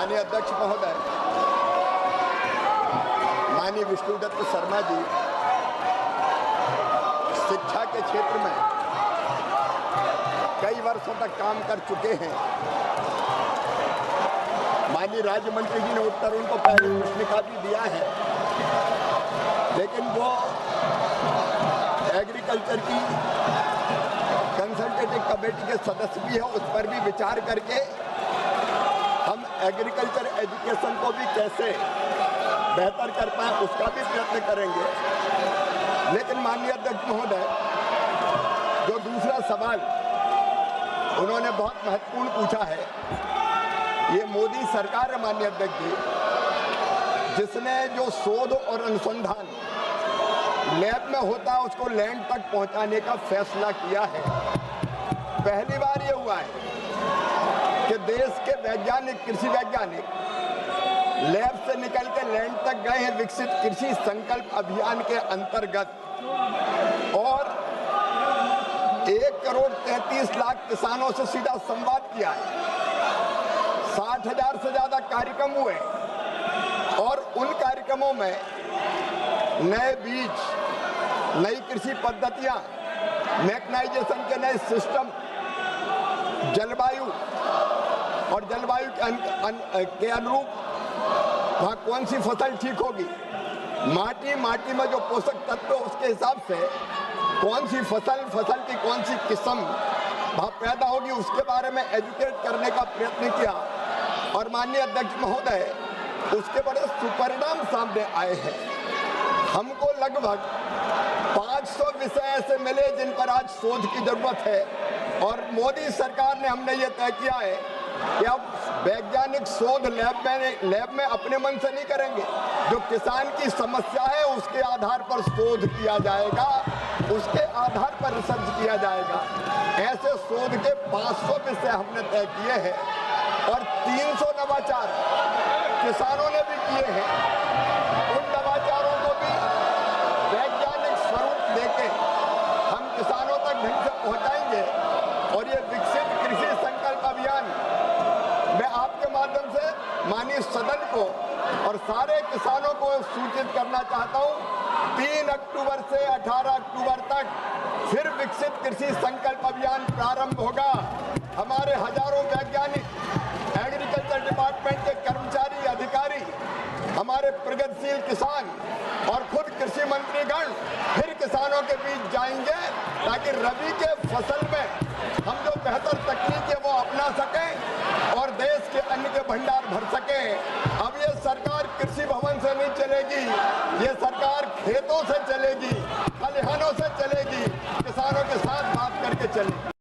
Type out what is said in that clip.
माननीय अध्यक्ष महोदय, माननीय विष्णुदत्त शर्मा जी शिक्षा के क्षेत्र में कई वर्षों तक काम कर चुके हैं। माननीय राज्य मंत्री जी ने उत्तर उनको पहले प्रश्न का भी दिया है, लेकिन वो एग्रीकल्चर की कंसल्टेटिव कमेटी के सदस्य भी है, उस पर भी विचार करके हम एग्रीकल्चर एजुकेशन को भी कैसे बेहतर कर पाए उसका भी प्रयत्न करेंगे। लेकिन माननीय अध्यक्ष महोदय, जो दूसरा सवाल उन्होंने बहुत महत्वपूर्ण पूछा है, ये मोदी सरकार है माननीय अध्यक्ष जी, जिसने जो शोध और अनुसंधान लैब में होता है उसको लैंड तक पहुंचाने का फैसला किया है। पहली बार ये हुआ है कि देश के वैज्ञानिक, कृषि वैज्ञानिक लैब से निकल के लैंड तक गए हैं विकसित कृषि संकल्प अभियान के अंतर्गत, और 1,33,00,000 किसानों से सीधा संवाद किया है। 60,000 से ज्यादा कार्यक्रम हुए और उन कार्यक्रमों में नए बीज, नई कृषि पद्धतियां, मैकेनाइजेशन के नए सिस्टम, जलवायु और जलवायु के अनुरूप वहाँ कौन सी फसल ठीक होगी, माटी में जो पोषक तत्व उसके हिसाब से कौन सी फसल की कौन सी किस्म वहाँ पैदा होगी, उसके बारे में एजुकेट करने का प्रयत्न किया। और माननीय अध्यक्ष महोदय, उसके बड़े सुपरिणाम सामने आए हैं। हमको लगभग 500 विषय ऐसे मिले जिन पर आज शोध की जरूरत है, और मोदी सरकार ने हमने ये तय किया है कि अब वैज्ञानिक शोध लैब में अपने मन से नहीं करेंगे। जो किसान की समस्या है उसके आधार पर शोध किया जाएगा, उसके आधार पर रिसर्च किया जाएगा। ऐसे शोध के 500 विषय हमने तय किए हैं और 300 नवाचार किसानों ने भी किए हैं। उन नवाचारों को भी वैज्ञानिक स्वरूप देके हम किसानों तक ढंग से पहुंचाएंगे। और ये विकसित कृषि संकल्प अभियान मैं आपके माध्यम से माननीय सदन को और सारे किसानों को सूचित करना चाहता हूं, 3 अक्टूबर से 18 अक्टूबर तक फिर विकसित कृषि संकल्प अभियान प्रारंभ होगा। हमारे हजारों वैज्ञानिक, एग्रीकल्चर डिपार्टमेंट के कर्मचारी, अधिकारी, हमारे प्रगतिशील किसान और खुद कृषि मंत्रीगण फिर किसानों के बीच जाएंगे, ताकि रबी के फसल में हम जो बेहतर तकनीक है वो अपना सकें और देश के अन्न के भंडार भर सकें। अब ये सरकार कृषि भवन से नहीं चलेगी, ये सरकार खेतों से चलेगी, खलिहानों से चलेगी, किसानों के साथ बात करके चलेगी।